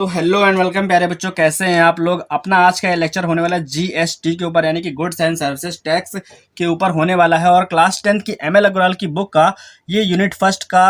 तो hello and welcome प्यारे बच्चों, कैसे हैं आप लोग। अपना आज का ये लेक्चर होने वाला है जीएसटी के ऊपर, यानी कि गुड्स एंड सर्विसेज टैक्स के ऊपर होने वाला है। और क्लास 10th की एमएल अग्रवाल की बुक का ये यूनिट फर्स्ट का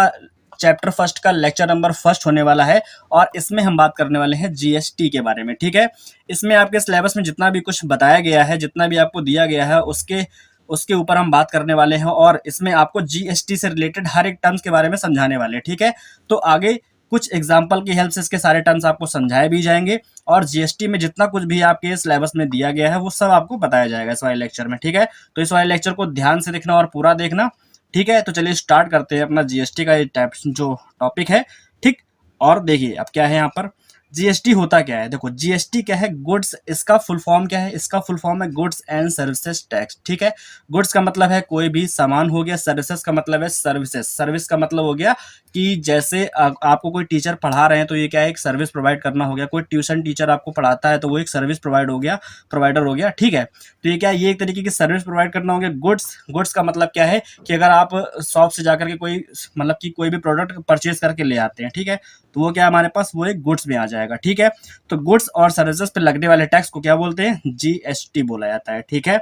चैप्टर फर्स्ट का लेक्चर नंबर फर्स्ट होने वाला है। और इसमें हम बात करने वाले हैं जीएसटी के बारे में। ठीक है, इसमें आपके सिलेबस में जितना भी कुछ बताया गया है, जितना भी आपको दिया गया है, उसके उसके ऊपर हम बात करने वाले हैं। और इसमें आपको जीएसटी से रिलेटेड हर एक टर्म्स के बारे में समझाने वाले हैं। ठीक है, तो आगे कुछ एग्जाम्पल की हेल्प से इसके सारे टर्म्स आपको समझाए भी जाएंगे। और जीएसटी में जितना कुछ भी आपके सिलेबस में दिया गया है वो सब आपको बताया जाएगा इस वाले लेक्चर में। ठीक है, तो इस वाले लेक्चर को ध्यान से देखना और पूरा देखना। ठीक है, तो चलिए स्टार्ट करते हैं अपना जीएसटी का जो टॉपिक है। ठीक, और देखिए अब क्या है यहाँ पर जीएसटी होता क्या है। देखो जीएसटी क्या है, गुड्स, इसका फुल फॉर्म क्या है, इसका फुल फॉर्म है गुड्स एंड सर्विसेज टैक्स। ठीक है, गुड्स का मतलब है कोई भी सामान हो गया, सर्विसेज का मतलब है सर्विसेज। सर्विस का मतलब हो गया कि जैसे आपको कोई टीचर पढ़ा रहे हैं तो ये क्या है, एक सर्विस प्रोवाइड करना हो गया। कोई ट्यूशन टीचर आपको पढ़ाता है तो वो एक सर्विस प्रोवाइड हो गया, प्रोवाइडर हो गया। ठीक है, तो ये क्या है, ये एक तरीके की सर्विस प्रोवाइड करना हो गया। गुड्स, गुड्स का मतलब क्या है कि अगर आप शॉप से जाकर के कोई मतलब कि कोई भी प्रोडक्ट परचेज करके ले आते हैं, ठीक है, तो वो क्या हमारे पास वो एक गुड्स में आ जाएगा। ठीक है, तो गुड्स और सर्विसेज पे लगने वाले टैक्स को क्या बोलते हैं, जीएसटी बोला जाता है। ठीक है,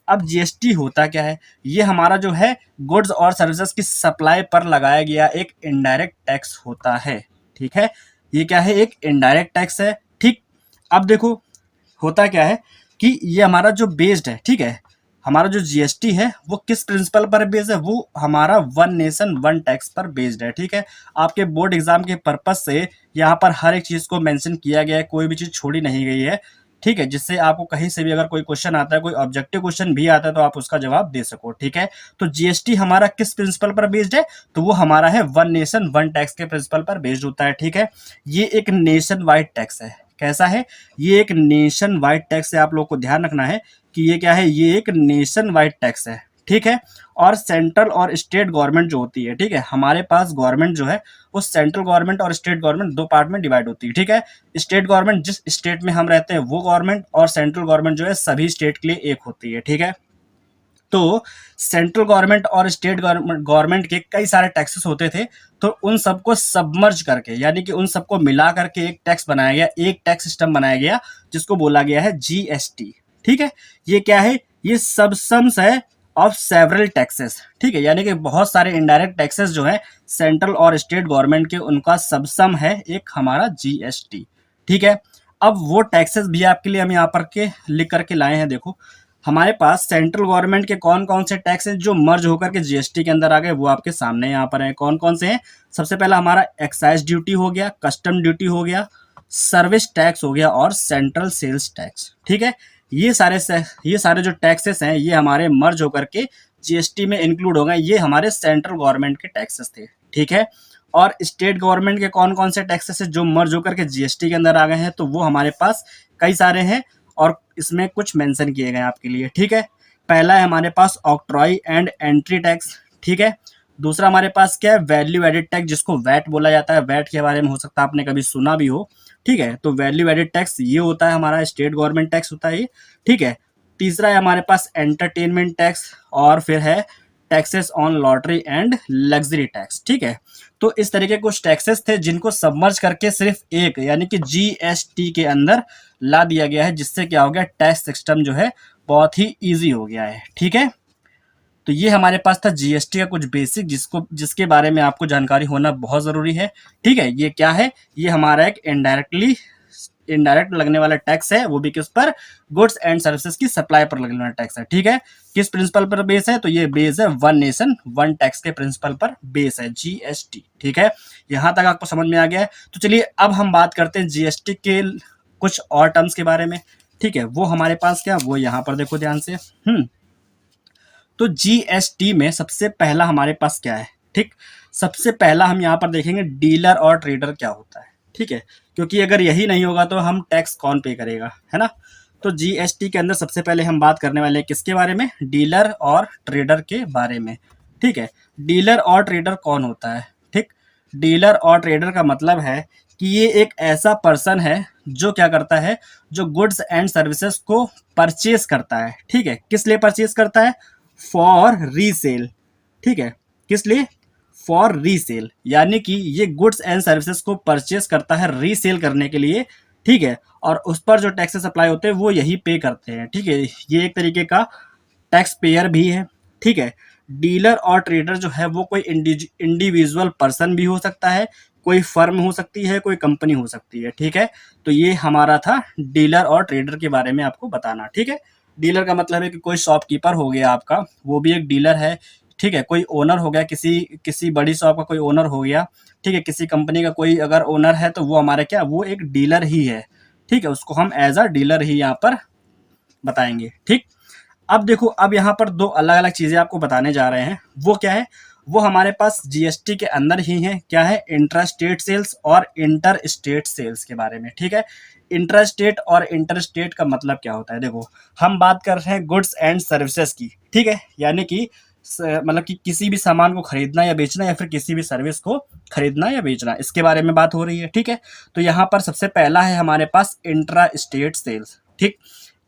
अब जीएसटी होता क्या है, ये हमारा जो है गुड्स और सर्विसेज की सप्लाई पर लगाया गया एक इनडायरेक्ट टैक्स होता है। ठीक है, ये क्या है, एक इनडायरेक्ट टैक्स है। ठीक, अब देखो होता क्या है कि ये हमारा जो बेस्ड है, ठीक है, हमारा जो जीएसटी है वो किस प्रिंसिपल पर बेस्ड है, वो हमारा वन नेशन वन टैक्स पर बेस्ड है। ठीक है, आपके बोर्ड एग्जाम के पर्पज से यहाँ पर हर एक चीज को मेंशन किया गया है, कोई भी चीज छोड़ी नहीं गई है। ठीक है, जिससे आपको कहीं से भी अगर कोई क्वेश्चन आता है, कोई ऑब्जेक्टिव क्वेश्चन भी आता है तो आप उसका जवाब दे सको। ठीक है, तो जीएसटी हमारा किस प्रिंसिपल पर बेस्ड है, तो वो हमारा है वन नेशन वन टैक्स के प्रिंसिपल पर बेस्ड होता है। ठीक है, ये एक नेशन वाइड टैक्स है। कैसा है, ये एक नेशन वाइड टैक्स है। आप लोग को ध्यान रखना है कि ये क्या है, ये एक नेशन वाइड टैक्स है। ठीक है, और सेंट्रल और स्टेट गवर्नमेंट जो होती है, ठीक है, हमारे पास गवर्नमेंट जो है वो सेंट्रल गवर्नमेंट और स्टेट गवर्नमेंट दो पार्ट में डिवाइड होती है। ठीक है, स्टेट गवर्नमेंट जिस स्टेट में हम रहते हैं वो गवर्नमेंट, और सेंट्रल गवर्नमेंट जो है सभी स्टेट के लिए एक होती है। ठीक है, तो सेंट्रल गवर्नमेंट और स्टेट गवर्नमेंट के कई सारे टैक्सेस होते थे, तो उन सबको सबमर्ज करके, यानी कि उन सबको मिला करके एक टैक्स बनाया गया, एक टैक्स सिस्टम बनाया गया जिसको बोला गया है जीएसटी। ठीक है, ये क्या है, ये सबसम्स है ऑफ सेवरल टैक्सेस। ठीक है, यानी कि बहुत सारे इनडायरेक्ट टैक्सेस जो है सेंट्रल और स्टेट गवर्नमेंट के, उनका सबसम है एक हमारा जीएसटी। ठीक है, अब वो टैक्सेस भी आपके लिए हम यहाँ पर के लिख करके लाए हैं। देखो हमारे पास सेंट्रल गवर्नमेंट के कौन कौन से टैक्स हैं जो मर्ज होकर के जीएसटी के अंदर आ गए, वो आपके सामने यहाँ पर हैं। कौन कौन से हैं, सबसे पहला हमारा एक्साइज ड्यूटी हो गया, कस्टम ड्यूटी हो गया, सर्विस टैक्स हो गया, और सेंट्रल सेल्स टैक्स। ठीक है, ये सारे जो टैक्सेस हैं ये हमारे मर्ज होकर के जीएसटी में इंक्लूड हो गए। ये हमारे सेंट्रल गवर्नमेंट के टैक्सेस थे। ठीक है, और स्टेट गवर्नमेंट के कौन कौन से टैक्सेस है जो मर्ज होकर के जीएसटी के अंदर आ गए हैं, तो वो हमारे पास कई सारे हैं और इसमें कुछ मेंशन किए गए आपके लिए। ठीक है, पहला है हमारे पास ऑक्ट्रॉय एंड एंट्री टैक्स। ठीक है, दूसरा हमारे पास क्या है, वैल्यू एडेड टैक्स, जिसको वैट बोला जाता है। वैट के बारे में हो सकता है आपने कभी सुना भी हो। ठीक है, तो वैल्यू एडेड टैक्स ये होता है हमारा, स्टेट गवर्नमेंट टैक्स होता है ये। ठीक है, तीसरा है हमारे पास एंटरटेनमेंट टैक्स, और फिर है taxes on lottery and luxury tax. ठीक है, तो इस तरीके के कुछ टैक्सेस थे जिनको सबमर्ज करके सिर्फ एक यानी कि जीएसटी के अंदर ला दिया गया है, जिससे क्या हो गया, टैक्स सिस्टम जो है बहुत ही इजी हो गया है। ठीक है, तो ये हमारे पास था जीएसटी का कुछ बेसिक, जिसके बारे में आपको जानकारी होना बहुत ज़रूरी है। ठीक है, ये क्या है, ये हमारा एक इनडायरेक्ट लगने वाला टैक्स है, वो भी किस पर, गुड्स एंड सर्विसेज की सप्लाई पर लगने वाला टैक्स है। ठीक है, किस प्रिंसिपल पर बेस है, तो ये बेस है वन नेशन वन टैक्स के प्रिंसिपल पर बेस है जीएसटी। ठीक है, यहां तक आपको समझ में आ गया है। तो चलिए अब हम बात करते हैं जीएसटी के कुछ और टर्म्स के बारे में। ठीक है, वो हमारे पास क्या, वो यहाँ पर देखो ध्यान से। तो जीएसटी में सबसे पहला हमारे पास क्या है, ठीक, सबसे पहला हम यहाँ पर देखेंगे डीलर और ट्रेडर क्या होता है। ठीक है, क्योंकि अगर यही नहीं होगा तो हम टैक्स कौन पे करेगा, है ना। तो जीएसटी के अंदर सबसे पहले हम बात करने वाले हैं किसके बारे में, डीलर और ट्रेडर के बारे में। ठीक है, डीलर और ट्रेडर कौन होता है, ठीक, डीलर और ट्रेडर का मतलब है कि ये एक ऐसा पर्सन है जो क्या करता है, जो गुड्स एंड सर्विसेज को परचेज करता है। ठीक है, किस लिए परचेज करता है, फॉर रीसेल। ठीक है, किस लिए, फॉर रीसेल, यानी कि ये गुड्स एंड सर्विसेज को परचेस करता है रीसेल करने के लिए, ठीक है, और उस पर जो टैक्सेस अप्लाई होते हैं वो यही पे करते हैं, ठीक है। ये एक तरीके का टैक्स पेयर भी है, ठीक है। डीलर और ट्रेडर जो है वो कोई इंडिविजुअल पर्सन भी हो सकता है, कोई फर्म हो सकती है, कोई कंपनी हो सकती है, ठीक है। तो ये हमारा था डीलर और ट्रेडर के बारे में आपको बताना, ठीक है। डीलर का मतलब है कि कोई शॉपकीपर हो गया आपका, वो भी एक डीलर है, ठीक है। कोई ओनर हो गया, किसी किसी बड़ी शॉप का कोई ओनर हो गया, ठीक है। किसी कंपनी का कोई अगर ओनर है तो वो हमारे क्या, वो एक डीलर ही है, ठीक है। उसको हम एज अ डीलर ही यहाँ पर बताएंगे, ठीक। अब देखो, अब यहाँ पर दो अलग अलग चीजें आपको बताने जा रहे हैं। वो क्या है, वो हमारे पास जीएसटी के अंदर ही है। क्या है, इंट्रा स्टेट सेल्स और इंटर स्टेट सेल्स के बारे में, ठीक है। इंट्रा स्टेट और इंटर स्टेट का मतलब क्या होता है, देखो हम बात कर रहे हैं गुड्स एंड सर्विसेज की, ठीक है। यानी कि मतलब कि किसी भी सामान को खरीदना या बेचना, या फिर किसी भी सर्विस को खरीदना या बेचना, इसके बारे में बात हो रही है, ठीक है। तो यहाँ पर सबसे पहला है हमारे पास इंट्रा स्टेट सेल्स, ठीक।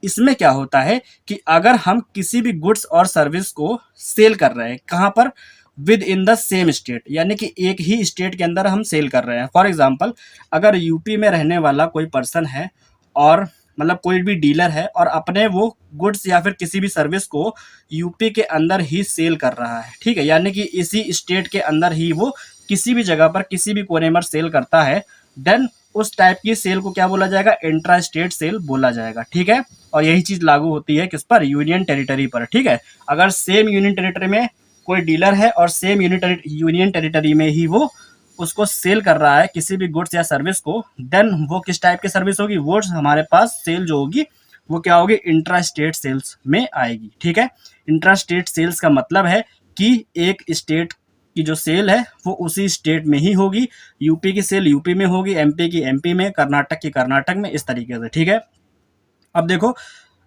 इसमें क्या होता है कि अगर हम किसी भी गुड्स और सर्विस को सेल कर रहे हैं, कहाँ पर, with in the same state, यानी कि एक ही स्टेट के अंदर हम सेल कर रहे हैं। फॉर एग्जांपल, अगर यूपी में रहने वाला कोई पर्सन है और मतलब कोई भी डीलर है और अपने वो गुड्स या फिर किसी भी सर्विस को यूपी के अंदर ही सेल कर रहा है, ठीक है, यानी कि इसी स्टेट के अंदर ही वो किसी भी जगह पर किसी भी कोने पर सेल करता है, देन उस टाइप की सेल को क्या बोला जाएगा, इंट्रा स्टेट सेल बोला जाएगा, ठीक है। और यही चीज लागू होती है किस पर, यूनियन टेरिटरी पर, ठीक है। अगर सेम यूनियन टेरिटरी में कोई डीलर है और सेम यूनियन टेरिटरी में ही वो उसको सेल कर रहा है किसी भी गुड्स या सर्विस को, देन वो किस टाइप की सर्विस होगी, वो हमारे पास सेल जो होगी वो क्या होगी, इंट्रा स्टेट सेल्स में आएगी, ठीक है। इंट्रा स्टेट सेल्स का मतलब है कि एक स्टेट की जो सेल है वो उसी स्टेट में ही होगी, यूपी की सेल यूपी में होगी, एमपी की एमपी में, कर्नाटक की कर्नाटक में, इस तरीके से, ठीक है। अब देखो,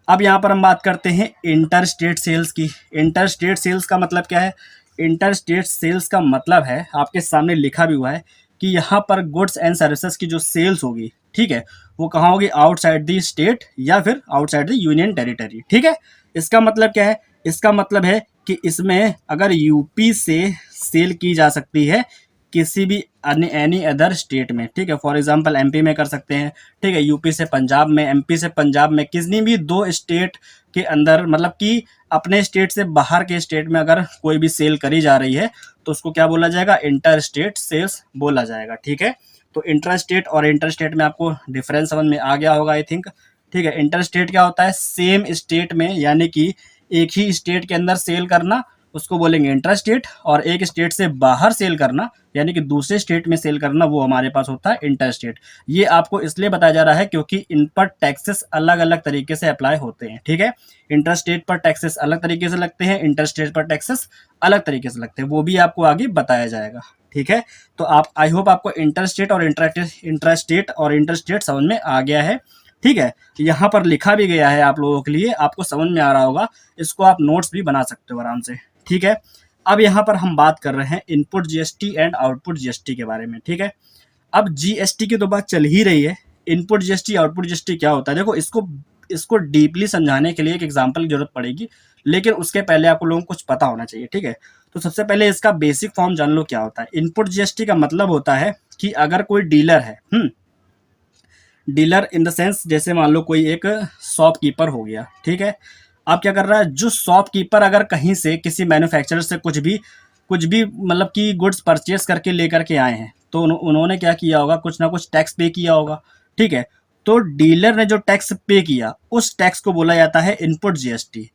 अब यहाँ पर हम बात करते हैं इंटर स्टेट सेल्स की। इंटर स्टेट सेल्स का मतलब क्या है, इंटर स्टेट सेल्स का मतलब है, आपके सामने लिखा भी हुआ है कि यहाँ पर गुड्स एंड सर्विसेज की जो सेल्स होगी, ठीक है, वो कहाँ होगी, आउटसाइड द स्टेट या फिर आउटसाइड द यूनियन टेरिटरी, ठीक है। इसका मतलब क्या है, इसका मतलब है कि इसमें अगर यूपी से सेल की जा सकती है किसी भी एनी अदर स्टेट में, ठीक है। फॉर एग्जांपल एमपी में कर सकते हैं, ठीक है, यूपी से पंजाब में, एमपी से पंजाब में, किसी भी दो स्टेट के अंदर, मतलब कि अपने स्टेट से बाहर के स्टेट में अगर कोई भी सेल करी जा रही है तो उसको क्या बोला जाएगा, इंटर स्टेट सेल्स बोला जाएगा, ठीक है। तो इंटर स्टेट और इंटर स्टेट में आपको डिफरेंस समझ में आ गया होगा आई थिंक, ठीक है। इंटर स्टेट क्या होता है, सेम स्टेट में, यानी कि एक ही स्टेट के अंदर सेल करना, उसको बोलेंगे इंटर स्टेट, और एक स्टेट से बाहर सेल करना, यानी कि दूसरे स्टेट में सेल करना, वो हमारे पास होता है इंटर स्टेट। ये आपको इसलिए बताया जा रहा है क्योंकि इन पर टैक्सेस अलग अलग तरीके से अप्लाई होते हैं, ठीक है। इंटर स्टेट पर टैक्सेस अलग तरीके से लगते हैं, इंटर स्टेट पर टैक्सेस अलग तरीके से लगते हैं, वो भी आपको आगे बताया जाएगा, ठीक है। तो आप, आई होप आपको इंटर स्टेट और इंट्रा स्टेट और इंटर स्टेट समझ में आ गया है, ठीक है। यहाँ पर लिखा भी गया है आप लोगों के लिए, आपको समझ में आ रहा होगा, इसको आप नोट्स भी बना सकते हो आराम से, ठीक है। अब यहाँ पर हम बात कर रहे हैं input GST and output GST के बारे में, ठीक है। अब जीएसटी की तो बात चल ही रही है, इनपुट जीएसटी आउटपुट जीएसटी क्या होता है, देखो इसको इसको डीपली समझाने के लिए एक एग्जांपल की जरूरत पड़ेगी, लेकिन उसके पहले आपको लोगों को कुछ पता होना चाहिए, ठीक है। तो सबसे पहले इसका बेसिक फॉर्म जान लो क्या होता है। इनपुट जीएसटी का मतलब होता है कि अगर कोई डीलर है, डीलर इन द सेंस, जैसे मान लो कोई एक शॉपकीपर हो गया, ठीक है। अब क्या कर रहा है, जो शॉपकीपर अगर कहीं से किसी मैन्युफैक्चरर से कुछ भी मतलब कि गुड्स परचेस करके लेकर के आए हैं, तो उन्होंने क्या किया होगा, कुछ ना कुछ टैक्स पे किया होगा, ठीक है। तो डीलर ने जो टैक्स पे किया, उस टैक्स को बोला जाता है इनपुट जीएसटी,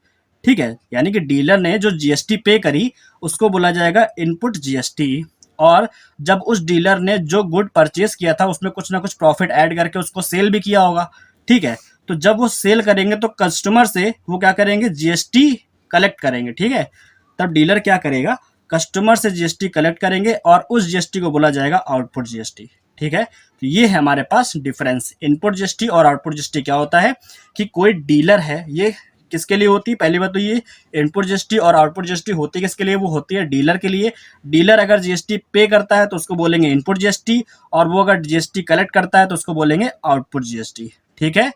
ठीक है। यानी कि डीलर ने जो जीएसटी पे करी उसको बोला जाएगा इनपुट जीएसटी। और जब उस डीलर ने जो गुड परचेस किया था उसमें कुछ ना कुछ प्रॉफिट ऐड करके उसको सेल भी किया होगा, ठीक है। तो जब वो सेल करेंगे तो कस्टमर से वो क्या करेंगे, जीएसटी कलेक्ट करेंगे, ठीक है। तब डीलर क्या करेगा, कस्टमर से जीएसटी कलेक्ट करेंगे और उस जीएसटी को बोला जाएगा आउटपुट जीएसटी, ठीक है। तो ये है हमारे पास डिफरेंस, इनपुट जीएसटी और आउटपुट जीएसटी। क्या होता है कि कोई डीलर है, ये किसके लिए होती है, पहली बात तो ये इनपुट जीएसटी और आउटपुट जीएसटी होती है किसके लिए, वो होती है डीलर के लिए। डीलर अगर जीएसटी पे करता है तो उसको बोलेंगे इनपुट जीएसटी, और वो अगर जीएसटी कलेक्ट करता है तो उसको बोलेंगे आउटपुट जीएसटी, ठीक है।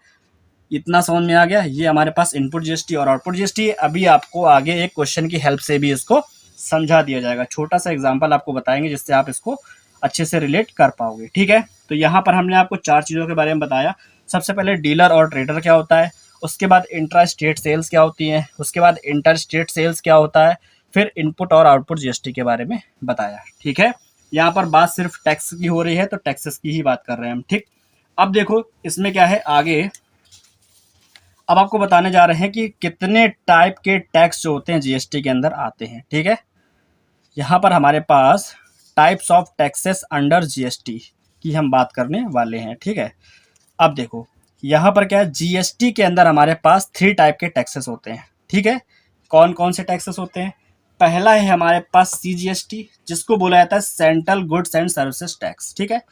इतना समझ में आ गया, ये हमारे पास इनपुट जीएसटी और आउटपुट जीएसटी है। अभी आपको आगे एक क्वेश्चन की हेल्प से भी इसको समझा दिया जाएगा। छोटा सा एग्जाम्पल आपको बताएंगे जिससे आप इसको अच्छे से रिलेट कर पाओगे। ठीक है, तो यहाँ पर हमने आपको 4 चीज़ों के बारे में बताया। सबसे पहले डीलर और ट्रेडर क्या होता है, उसके बाद इंट्रा स्टेट सेल्स क्या होती हैं, उसके बाद इंटर स्टेट सेल्स क्या होता है, फिर इनपुट और आउटपुट जीएसटी के बारे में बताया। ठीक है, यहाँ पर बात सिर्फ टैक्स की हो रही है तो टैक्सेस की ही बात कर रहे हैं हम। ठीक, अब देखो इसमें क्या है आगे, अब आपको बताने जा रहे हैं कि कितने टाइप के टैक्स जो होते हैं जीएसटी के अंदर आते हैं। ठीक है, यहाँ पर हमारे पास types of taxes under GST की हम बात करने वाले हैं। ठीक है, अब देखो यहाँ पर क्या है, जीएसटी के अंदर हमारे पास 3 टाइप के टैक्सेस होते हैं। ठीक है, कौन कौन से टैक्सेस होते हैं? पहला है हमारे पास सीजीएसटी, जिसको बोला जाता है central goods and services tax. ठीक है,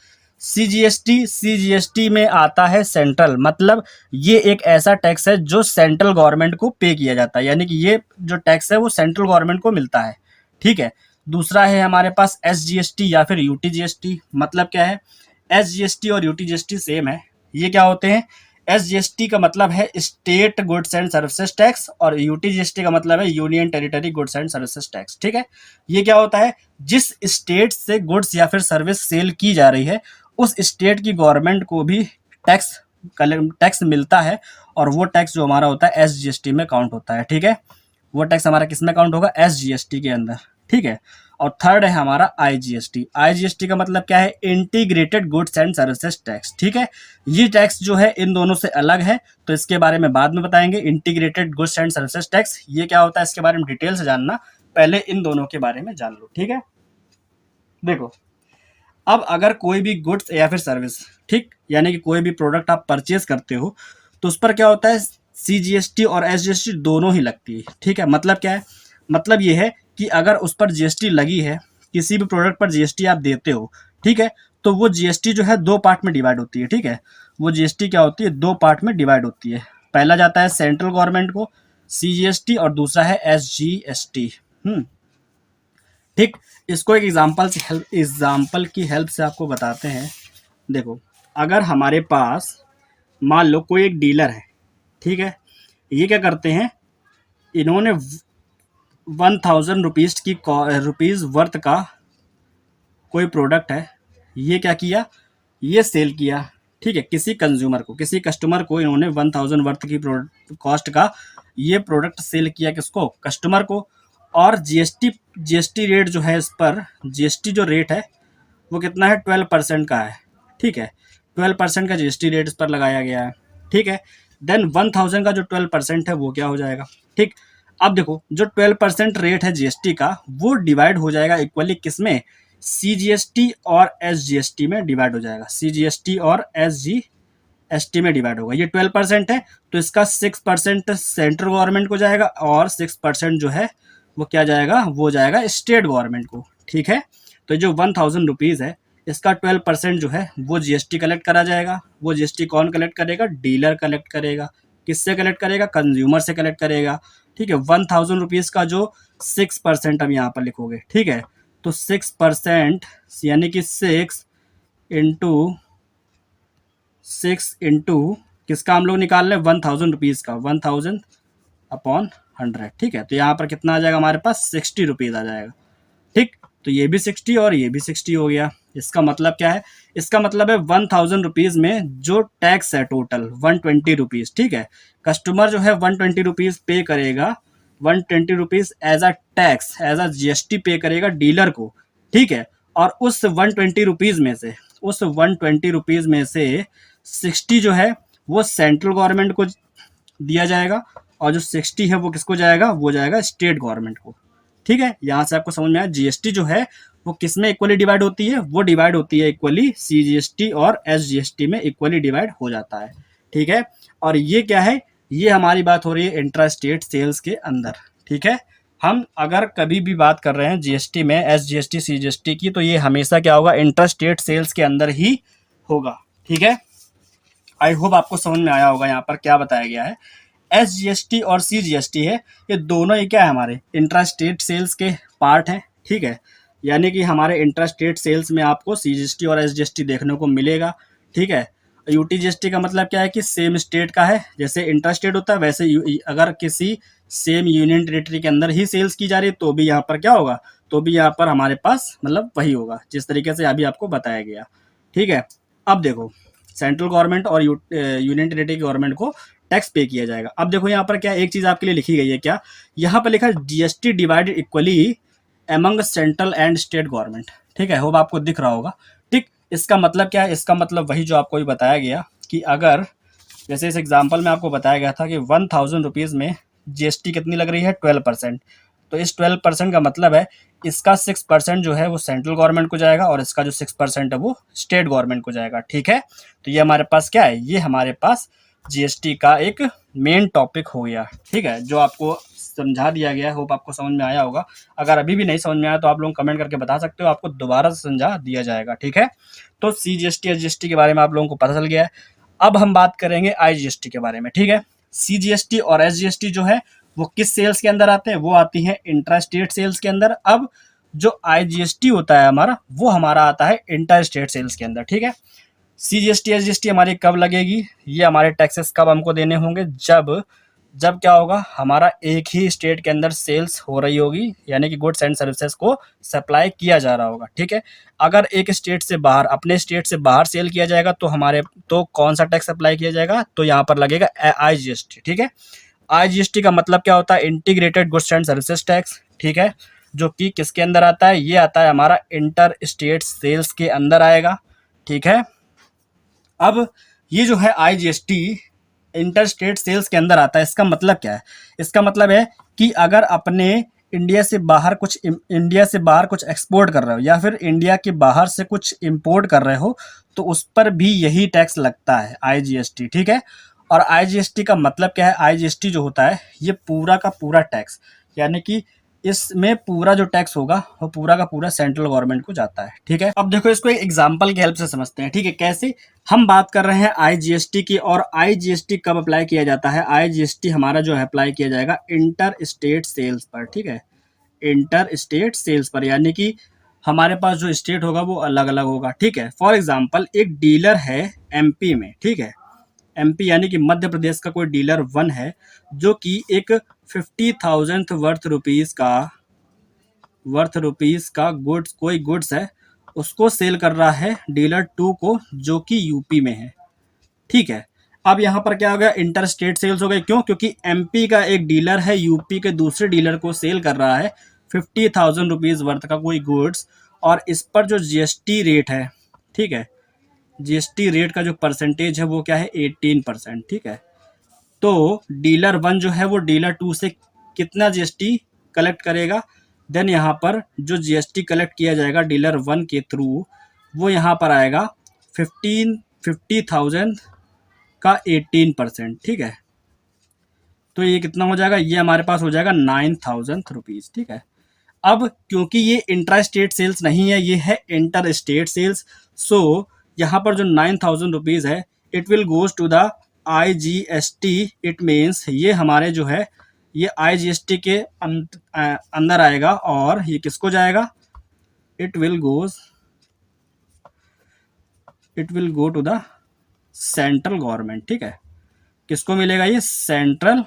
सीजीएसटी में आता है सेंट्रल, मतलब ये एक ऐसा टैक्स है जो सेंट्रल गवर्नमेंट को पे किया जाता है, यानी कि ये जो टैक्स है वो सेंट्रल गवर्नमेंट को मिलता है। ठीक है, दूसरा है हमारे पास एसजीएसटी या फिर यूटीजीएसटी। मतलब क्या है, एसजीएसटी और यूटीजीएसटी सेम है। ये क्या होते हैं, एसजीएसटी का मतलब है state goods and services tax और यूटीजीएसटी का मतलब है union territory goods and services tax. ठीक है, ये क्या होता है, जिस स्टेट से गुड्स या फिर सर्विस सेल की जा रही है उस स्टेट की गवर्नमेंट को भी टैक्स मिलता है, और वो टैक्स जो हमारा होता है एसजीएसटी में काउंट होता है। ठीक है, वो टैक्स हमारा किस में काउंट होगा, एसजीएसटी के अंदर। ठीक है, और थर्ड है हमारा आईजीएसटी। आईजीएसटी का मतलब क्या है, integrated goods and services tax. ठीक है, ये टैक्स जो है इन दोनों से अलग है, तो इसके बारे में बाद में बताएंगे। Integrated goods and services tax ये क्या होता है, इसके बारे में डिटेल से जानना, पहले इन दोनों के बारे में जान लो। ठीक है, देखो अब अगर कोई भी गुड्स या फिर सर्विस, ठीक, यानी कि कोई भी प्रोडक्ट आप परचेज करते हो तो उस पर क्या होता है, सीजीएसटी और एसजीएसटी दोनों ही लगती है। ठीक है, मतलब क्या है, मतलब ये है कि अगर उस पर जीएसटी लगी है, किसी भी प्रोडक्ट पर जीएसटी आप देते हो, ठीक है, तो वो जीएसटी जो है 2 पार्ट में डिवाइड होती है। ठीक है, वो जीएसटी क्या होती है, 2 पार्ट में डिवाइड होती है। पहला जाता है सेंट्रल गवर्नमेंट को सीजीएसटी और दूसरा है एसजीएसटी। ठीक, इसको एक एग्जाम्पल की हेल्प से आपको बताते हैं। देखो अगर हमारे पास मान लो कोई एक डीलर है, ठीक है, ये क्या करते हैं, इन्होंने 1000 रुपीज़ वर्थ का कोई प्रोडक्ट है, ये क्या किया, ये सेल किया। ठीक है, किसी कंज्यूमर को, किसी कस्टमर को इन्होंने 1000 वर्थ की कॉस्ट का ये प्रोडक्ट सेल किया, किसको, कस्टमर को। और जीएसटी रेट जो है, इस पर जीएसटी जो रेट है वो कितना है, 12% का है। ठीक है, 12% का जीएसटी रेट इस पर लगाया गया है। ठीक है, देन 1000 का जो 12% है वो क्या हो जाएगा। ठीक, अब देखो जो 12% रेट है जीएसटी का वो डिवाइड हो जाएगा इक्वली किसमें, सीजीएसटी और एसजीएसटी में डिवाइड हो जाएगा। सीजीएसटी और एसजीएसटी में डिवाइड होगा। ये 12% है तो इसका 6% सेंट्रल गवर्नमेंट को जाएगा और 6% जो है वो क्या जाएगा, वो जाएगा स्टेट गवर्नमेंट को। ठीक है, तो जो 1000 रुपीज़ है इसका 12% जो है वो जीएसटी कलेक्ट करा जाएगा। वो जीएसटी कौन कलेक्ट करेगा, डीलर कलेक्ट करेगा। किससे कलेक्ट करेगा, कंज्यूमर से कलेक्ट करेगा। ठीक है, 1000 रुपीज़ का जो 6% हम यहाँ पर लिखोगे। ठीक है, तो 6% यानी कि 6 इंटू किसका हम लोग निकाल रहे हैं, 1000 रुपीज़ का, 1000/100। ठीक है, तो यहाँ पर कितना आ जाएगा हमारे पास, 60 रुपीज़ आ जाएगा। ठीक, तो ये भी 60 और ये भी 60 हो गया। इसका मतलब क्या है, इसका मतलब है 1000 रुपीज़ में जो टैक्स है टोटल 120 रुपीज़। ठीक है, कस्टमर जो है 120 रुपीज़ पे करेगा, 120 rupees as a tax, as a GST पे करेगा डीलर को। ठीक है, और उस 120 रुपीज़ में से, उस 120 रुपीज़ में से 60 जो है वो सेंट्रल गवर्नमेंट को दिया जाएगा, और जो 60 है वो किसको जाएगा, वो जाएगा स्टेट गवर्नमेंट को। ठीक है, यहाँ से आपको समझ में आया जीएसटी जो है वो किस में इक्वली डिवाइड होती है, वो डिवाइड होती है इक्वली सीजीएसटी और एसजीएसटी में इक्वली डिवाइड हो जाता है। ठीक है, और ये क्या है, ये हमारी बात हो रही है इंट्रा स्टेट सेल्स के अंदर। ठीक है, हम अगर कभी भी बात कर रहे हैं जीएसटी में एसजीएसटी सीजीएसटी की, तो ये हमेशा क्या होगा, इंट्रा स्टेट सेल्स के अंदर ही होगा। ठीक है, आई होप आपको समझ में आया होगा यहाँ पर क्या बताया गया है। एसजीएसटी और सीजीएसटी है, ये दोनों ही क्या है, हमारे इंट्रा स्टेट सेल्स के पार्ट हैं। ठीक है, यानी कि हमारे इंट्रा स्टेट सेल्स में आपको सीजीएसटी और एसजीएसटी देखने को मिलेगा। ठीक है, यूटीजीएसटी का मतलब क्या है कि सेम स्टेट का है, जैसे इंटर स्टेट होता है वैसे अगर किसी सेम यूनियन टेरिटरी के अंदर ही सेल्स की जा रही है तो भी यहाँ पर क्या होगा, तो भी यहाँ पर हमारे पास मतलब वही होगा जिस तरीके से अभी आपको बताया गया। ठीक है, अब देखो सेंट्रल गवर्नमेंट और यूनियन टेरिटरी गवर्नमेंट को टैक्स पे किया जाएगा। अब देखो यहाँ पर क्या एक चीज़ आपके लिए लिखी गई है, क्या यहाँ पर लिखा है GST divided equally among central and state government. ठीक है, होप आपको दिख रहा होगा। ठीक, इसका मतलब क्या है, इसका मतलब वही जो आपको भी बताया गया कि अगर जैसे इस एग्जाम्पल में आपको बताया गया था कि 1000 रुपीज़ में जीएसटी कितनी लग रही है 12%, तो इस 12% का मतलब है इसका 6% जो है वो सेंट्रल गवर्नमेंट को जाएगा और इसका जो 6% है वो स्टेट गवर्नमेंट को जाएगा। ठीक है, तो ये हमारे पास क्या है, ये हमारे पास जीएसटी का एक मेन टॉपिक हो गया। ठीक है, जो आपको समझा दिया गया है, होप आपको समझ में आया होगा। अगर अभी भी नहीं समझ में आया तो आप लोग कमेंट करके बता सकते हो, आपको दोबारा से समझा दिया जाएगा। ठीक है, तो सीजीएसटी एसजीएसटी के बारे में आप लोगों को पता चल गया है। अब हम बात करेंगे आईजीएसटी के बारे में। ठीक है, सीजीएसटी और एसजीएसटी जो है वो किस सेल्स के अंदर आते हैं, वो आती है इंट्रा स्टेट सेल्स के अंदर। अब जो आईजीएसटी होता है हमारा, वो हमारा आता है इंटर स्टेट सेल्स के अंदर। ठीक है, सीजीएसटी एसजीएसटी हमारी कब लगेगी, ये हमारे टैक्सेस कब हमको देने होंगे, जब जब क्या होगा, हमारा एक ही स्टेट के अंदर सेल्स हो रही होगी, यानी कि गुड्स एंड सर्विसेज को सप्लाई किया जा रहा होगा। ठीक है, अगर एक स्टेट से बाहर, अपने स्टेट से बाहर सेल किया जाएगा तो हमारे तो कौन सा टैक्स अप्लाई किया जाएगा, तो यहाँ पर लगेगा आईजीएसटी। ठीक है, आईजीएसटी का मतलब क्या होता है, integrated goods and services tax. ठीक है, जो कि किसके अंदर आता है, ये आता है हमारा इंटर स्टेट सेल्स के अंदर आएगा। ठीक है, अब ये जो है आईजीएसटी इंटर स्टेट सेल्स के अंदर आता है, इसका मतलब क्या है, इसका मतलब है कि अगर अपने इंडिया से बाहर कुछ एक्सपोर्ट कर रहे हो या फिर इंडिया के बाहर से कुछ इंपोर्ट कर रहे हो तो उस पर भी यही टैक्स लगता है, आईजीएसटी। ठीक है, और आईजीएसटी का मतलब क्या है, आईजीएसटी जो होता है ये पूरा का पूरा टैक्स, यानी कि इसमें पूरा जो टैक्स होगा वो पूरा का पूरा सेंट्रल गवर्नमेंट को जाता है। ठीक है, अब देखो इसको एक एग्जांपल की हेल्प से समझते हैं। ठीक है, कैसे, हम बात कर रहे हैं आईजीएसटी की, और आईजीएसटी कब अप्लाई किया जाता है, आईजीएसटी हमारा जो है अप्लाई किया जाएगा इंटर स्टेट सेल्स पर। ठीक है, इंटर स्टेट सेल्स पर, यानी कि हमारे पास जो स्टेट होगा वो अलग अलग होगा। ठीक है, फॉर एग्जाम्पल एक डीलर है एमपी में। ठीक है, एमपी यानी कि मध्य प्रदेश का कोई डीलर 1 है जो कि एक 50,000 वर्थ रुपीज का गुड्स, कोई गुड्स है उसको सेल कर रहा है डीलर 2 को जो कि यूपी में है। ठीक है, अब यहाँ पर क्या हो गया, इंटर स्टेट सेल्स हो गई। क्यों, क्योंकि एमपी का एक डीलर है यूपी के दूसरे डीलर को सेल कर रहा है 50,000 रुपीज वर्थ का कोई गुड्स, और इस पर जो जीएसटी रेट है, ठीक है, जीएसटी रेट का जो परसेंटेज है वो क्या है, 18%। ठीक है, तो डीलर 1 जो है वो डीलर 2 से कितना जीएसटी कलेक्ट करेगा, देन यहाँ पर जो जीएसटी कलेक्ट किया जाएगा डीलर 1 के थ्रू वो यहाँ पर आएगा 50,000 का 18%। ठीक है, तो ये कितना हो जाएगा, ये हमारे पास हो जाएगा 9,000 रुपीज़। ठीक है, अब क्योंकि ये इंट्रा स्टेट सेल्स नहीं है, ये है इंटर स्टेट सेल्स, सो यहाँ पर जो 9,000 रुपीज़ है it will goes to the IGST. इट मीन्स ये हमारे जो है ये आईजीएसटी के अंदर आएगा, और ये किसको जाएगा, it will go to the central government. ठीक है, किसको मिलेगा, ये सेंट्रल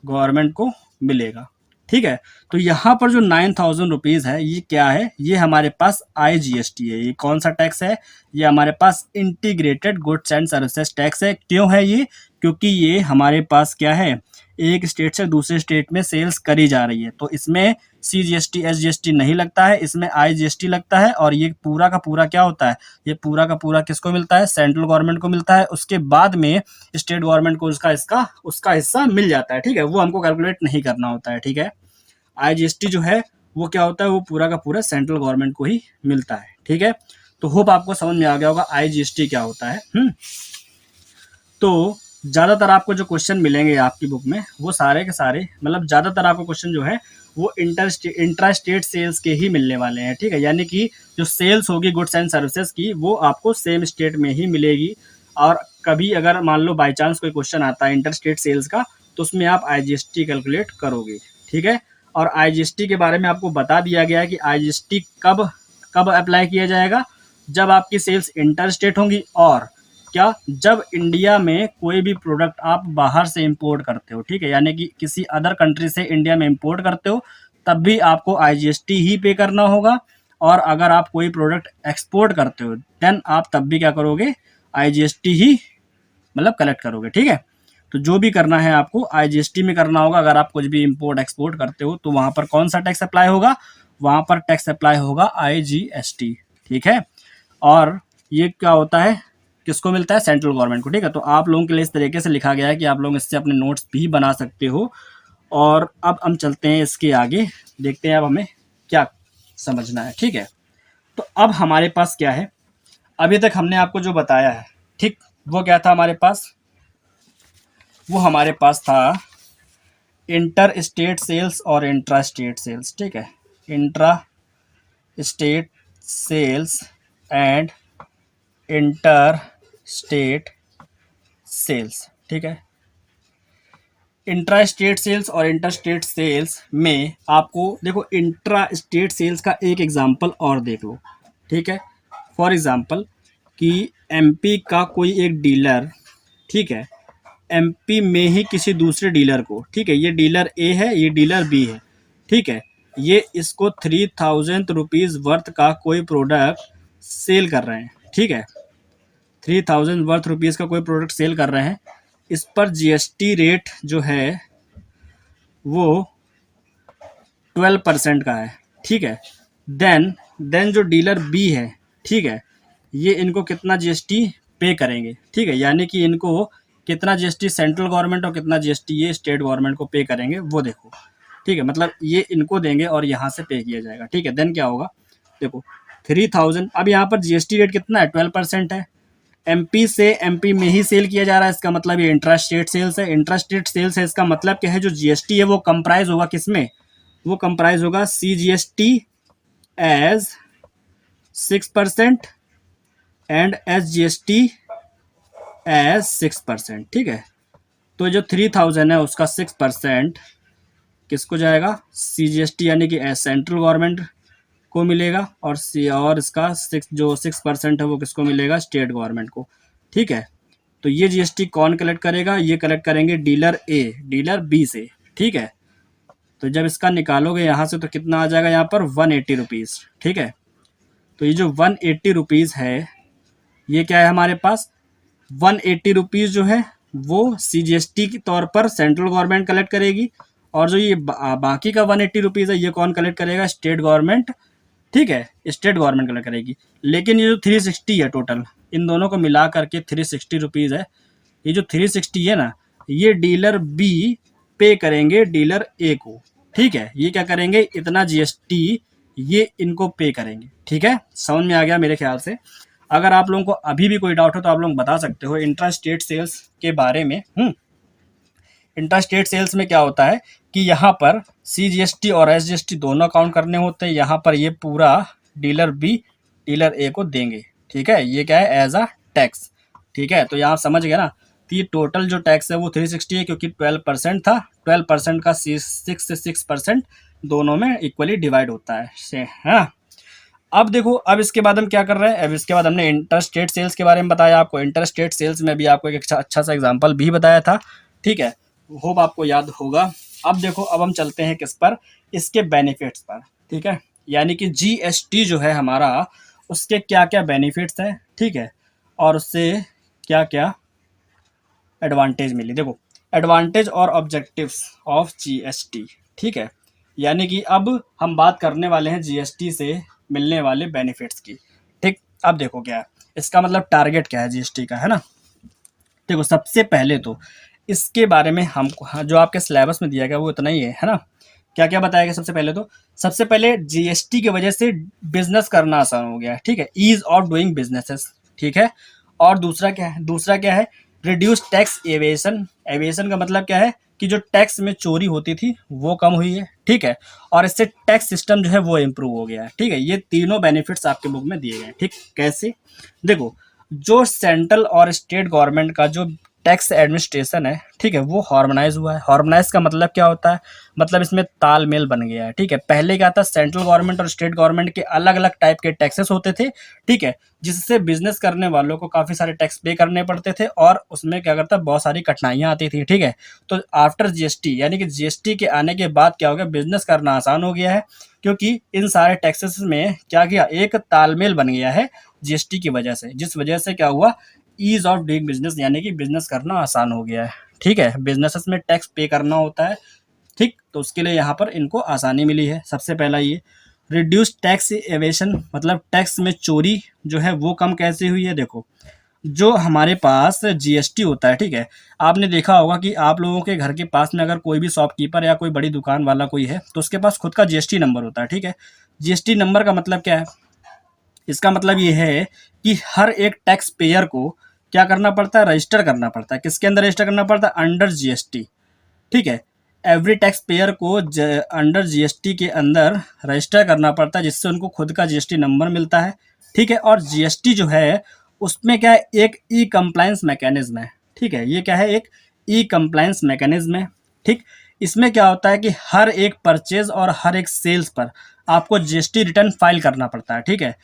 गवर्नमेंट को मिलेगा। ठीक है, तो यहाँ पर जो 9,000 रुपीज़ है ये क्या है, ये हमारे पास आईजीएसटी है। ये कौन सा टैक्स है, ये हमारे पास integrated goods and services tax है। क्यों है ये, क्योंकि ये हमारे पास क्या है, एक स्टेट से दूसरे स्टेट में सेल्स करी जा रही है, तो इसमें सीजीएसटी एसजीएसटी नहीं लगता है, इसमें आईजीएसटी लगता है। और ये पूरा का पूरा क्या होता है, ये पूरा का पूरा किसको मिलता है, सेंट्रल गवर्नमेंट को मिलता है। उसके बाद में स्टेट गवर्नमेंट को उसका हिस्सा मिल जाता है। ठीक है, वो हमको कैलकुलेट नहीं करना होता है। ठीक है, आईजीएसटी जो है वो क्या होता है, वो पूरा का पूरा सेंट्रल गवर्नमेंट को ही मिलता है। ठीक है, तो होप आपको समझ में आ गया होगा आईजीएसटी क्या होता है। तो ज़्यादातर आपको जो क्वेश्चन मिलेंगे आपकी बुक में वो सारे के सारे, मतलब ज़्यादातर आपको क्वेश्चन जो है वो इंट्रा स्टेट सेल्स के ही मिलने वाले हैं। ठीक है, यानी कि जो सेल्स होगी गुड्स एंड सर्विसेज की वो आपको सेम स्टेट में ही मिलेगी। और कभी अगर मान लो बाई चांस कोई क्वेश्चन आता है इंटर स्टेट सेल्स का, तो उसमें आप आईजीएसटी कैलकुलेट करोगे। ठीक है, और आईजीएसटी के बारे में आपको बता दिया गया है कि आईजीएसटी कब अप्लाई किया जाएगा, जब आपकी सेल्स इंटर स्टेट होंगी और क्या, जब इंडिया में कोई भी प्रोडक्ट आप बाहर से इंपोर्ट करते हो, ठीक है, यानी कि किसी अदर कंट्री से इंडिया में इंपोर्ट करते हो, तब भी आपको आईजीएसटी ही पे करना होगा। और अगर आप कोई प्रोडक्ट एक्सपोर्ट करते हो देन आप तब भी क्या करोगे, आईजीएसटी ही मतलब कलेक्ट करोगे, ठीक है। तो जो भी करना है आपको आईजीएसटी में करना होगा। अगर आप कुछ भी इंपोर्ट एक्सपोर्ट करते हो तो वहां पर कौन सा टैक्स अप्लाई होगा, वहां पर टैक्स अप्लाई होगा आईजीएसटी, ठीक है। और ये क्या होता है, किसको मिलता है, सेंट्रल गवर्नमेंट को, ठीक है। तो आप लोगों के लिए इस तरीके से लिखा गया है कि आप लोग इससे अपने नोट्स भी बना सकते हो। और अब हम चलते हैं इसके आगे, देखते हैं अब हमें क्या समझना है, ठीक है। तो अब हमारे पास क्या है, अभी तक हमने आपको जो बताया है, ठीक, वो क्या था हमारे पास, वो हमारे पास था इंटर स्टेट सेल्स और इंट्रा स्टेट सेल्स, ठीक है। Intra state sales and inter state sales, ठीक है। इंट्रा स्टेट सेल्स और इंटर स्टेट सेल्स में आपको देखो, इंट्रा स्टेट सेल्स का एक एग्जांपल और देख लो, ठीक है। फॉर एग्जांपल कि एमपी का कोई एक डीलर, ठीक है, एमपी में ही किसी दूसरे डीलर को, ठीक है, ये डीलर ए है, ये डीलर बी है, ठीक है, ये इसको 3000 रुपीज़ वर्थ का कोई प्रोडक्ट सेल कर रहे हैं, ठीक है, 3000 वर्थ रुपीज़ का कोई प्रोडक्ट सेल कर रहे हैं। इस पर जीएसटी रेट जो है वो 12% का है, ठीक है। देन जो डीलर बी है, ठीक है, ये इनको कितना जीएसटी पे करेंगे, ठीक है, यानी कि इनको कितना जीएसटी सेंट्रल गवर्नमेंट और कितना जीएसटी ये स्टेट गवर्नमेंट को पे करेंगे, वो देखो, ठीक है, मतलब ये इनको देंगे और यहाँ से पे किया जाएगा, ठीक है। देन क्या होगा, देखो 3000, अब यहाँ पर जीएसटी रेट कितना है, 12% है। एमपी से एमपी में ही सेल किया जा रहा है, इसका मतलब ये इंट्रा स्टेट सेल्स है। इंट्रा स्टेट सेल्स है, इसका मतलब क्या है, जो जीएसटी है वो कंप्राइज होगा किसमें, वो कंप्राइज होगा CGST as 6% and SGST as 6%, ठीक है। तो जो 3000 है उसका 6% किसको जाएगा, सीजीएसटी यानी कि सेंट्रल गवर्नमेंट को मिलेगा, और इसका 6% है वो किसको मिलेगा, स्टेट गवर्नमेंट को, ठीक है। तो ये जीएसटी कौन कलेक्ट करेगा, ये कलेक्ट करेंगे डीलर ए डीलर बी से, ठीक है। तो जब इसका निकालोगे यहाँ से तो कितना आ जाएगा, यहाँ पर 180 रुपीज़, ठीक है। तो ये जो 180 रुपीज़ है, ये क्या है हमारे पास, 180 रुपीज़ जो है वो सीजीएसटी के तौर पर सेंट्रल गवर्नमेंट कलेक्ट करेगी, और जो ये बाकी का 180 रुपीज़ है ये कौन कलेक्ट करेगा, स्टेट गवर्नमेंट, ठीक है, स्टेट गवर्नमेंट कलेक्ट करेगी। लेकिन ये जो 360 है टोटल, इन दोनों को मिला करके 360 रुपीज़ है। ये जो 360 है ना, ये डीलर बी पे करेंगे डीलर ए को, ठीक है। ये क्या करेंगे, इतना जीएसटी ये इनको पे करेंगे, ठीक है। समझ में आ गया मेरे ख्याल से। अगर आप लोगों को अभी भी कोई डाउट हो तो आप लोग बता सकते हो इंट्रा स्टेट सेल्स के बारे में। इंट्रा स्टेट सेल्स में क्या होता है कि यहाँ पर सीजीएसटी और एसजीएसटी दोनों काउंट करने होते हैं। यहाँ पर ये पूरा डीलर बी डीलर ए को देंगे, ठीक है। ये क्या है, एज अ टैक्स, ठीक है। तो यहाँ समझ गया ना, तो ये टोटल जो टैक्स है वो 360 है, क्योंकि 12% था, 12% का 6 से 6% दोनों में इक्वली डिवाइड होता है ना। अब देखो, अब इसके बाद हम क्या कर रहे हैं, अब इसके बाद हमने इंटर स्टेट सेल्स के बारे में बताया आपको। इंटर स्टेट सेल्स में भी आपको एक अच्छा सा एग्जांपल भी बताया था, ठीक है, होप आपको याद होगा। अब देखो, अब हम चलते हैं किस पर, इसके बेनिफिट्स पर, ठीक है, यानी कि जीएसटी जो है हमारा, उसके क्या क्या बेनिफिट्स हैं, ठीक है, और उससे क्या क्या एडवांटेज मिली। देखो, एडवांटेज और ऑब्जेक्टिव्स ऑफ जीएसटी, ठीक है, यानी कि अब हम बात करने वाले हैं जीएसटी से मिलने वाले बेनिफिट्स की, ठीक। अब देखो क्या है इसका मतलब, टारगेट क्या है जीएसटी का, है ना। देखो, सबसे पहले तो इसके बारे में हमको जो आपके सिलेबस में दिया गया वो इतना ही है ना। क्या क्या बताया गया, सबसे पहले तो, सबसे पहले जीएसटी की वजह से बिजनेस करना आसान हो गया है, ठीक है, ईज ऑफ डूइंग बिजनेसेस, ठीक है। और दूसरा क्या है, रिड्यूस टैक्स एवेशन। एवेशन का मतलब क्या है कि जो टैक्स में चोरी होती थी वो कम हुई है, ठीक है, और इससे टैक्स सिस्टम जो है वो इम्प्रूव हो गया है, ठीक है। ये तीनों बेनिफिट्स आपके बुक में दिए गए हैं, ठीक। कैसे, देखो, जो सेंट्रल और स्टेट गवर्नमेंट का जो टैक्स एडमिनिस्ट्रेशन है, ठीक है, वो हार्मोनाइज हुआ है। हार्मोनाइज का मतलब क्या होता है, मतलब इसमें तालमेल बन गया है, ठीक है। पहले क्या था, सेंट्रल गवर्नमेंट और स्टेट गवर्नमेंट के अलग अलग टाइप के टैक्सेस होते थे, ठीक है, जिससे बिजनेस करने वालों को काफ़ी सारे टैक्स पे करने पड़ते थे और उसमें क्या करता, बहुत सारी कठिनाइयाँ आती थी, ठीक है। तो आफ्टर जीएसटी, यानी कि जीएसटी के आने के बाद क्या हो गया, बिजनेस करना आसान हो गया है, क्योंकि इन सारे टैक्सेस में क्या किया, एक तालमेल बन गया है जीएसटी की वजह से, जिस वजह से क्या हुआ, ईज ऑफ डूइंग बिजनेस, यानी कि बिजनेस करना आसान हो गया है, ठीक है। बिजनेसेस में टैक्स पे करना होता है, ठीक, तो उसके लिए यहाँ पर इनको आसानी मिली है। सबसे पहला ये रिड्यूस टैक्स एवेशन, मतलब टैक्स में चोरी जो है वो कम कैसे हुई है। देखो, जो हमारे पास जीएसटी होता है, ठीक है, आपने देखा होगा कि आप लोगों के घर के पास में अगर कोई भी शॉपकीपर या कोई बड़ी दुकान वाला कोई है, तो उसके पास खुद का जीएसटी नंबर होता है, ठीक है। जीएसटी नंबर का मतलब क्या है, इसका मतलब ये है कि हर एक टैक्स पेयर को क्या करना पड़ता है, रजिस्टर करना पड़ता है। किसके अंदर रजिस्टर करना पड़ता है, अंडर जीएसटी, ठीक है। एवरी टैक्स पेयर को अंडर जीएसटी के अंदर रजिस्टर करना पड़ता है, जिससे उनको खुद का जीएसटी नंबर मिलता है, ठीक है। और जीएसटी जो है उसमें क्या है, एक ई कंप्लायंस मैकेनिज्म है, ठीक है। ये क्या है, एक ई कंप्लायंस मैकेनिज्म है, ठीक। इसमें क्या होता है कि हर एक परचेज और हर एक सेल्स पर आपको जीएसटी रिटर्न फाइल करना पड़ता है, ठीक है।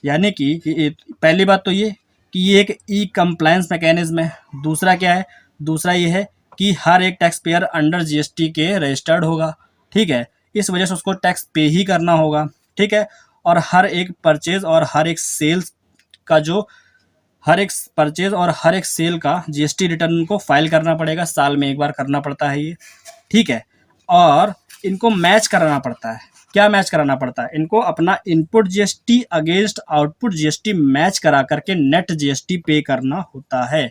यानी कि पहली बात तो ये कि ये एक ई कंप्लायंस मैकेनिज्म है। दूसरा क्या है, दूसरा ये है कि हर एक टैक्स पेयर अंडर जीएसटी के रजिस्टर्ड होगा, ठीक है। इस वजह से उसको टैक्स पे ही करना होगा, ठीक है। और हर एक परचेज और हर एक सेल्स का जो हर एक परचेज और हर एक सेल का जीएसटी रिटर्न को फाइल करना पड़ेगा, साल में एक बार करना पड़ता है ये, ठीक है। और इनको मैच कराना पड़ता है। क्या मैच कराना पड़ता है, इनको अपना input GST against output GST match करा करके नेट जीएसटी पे करना होता है,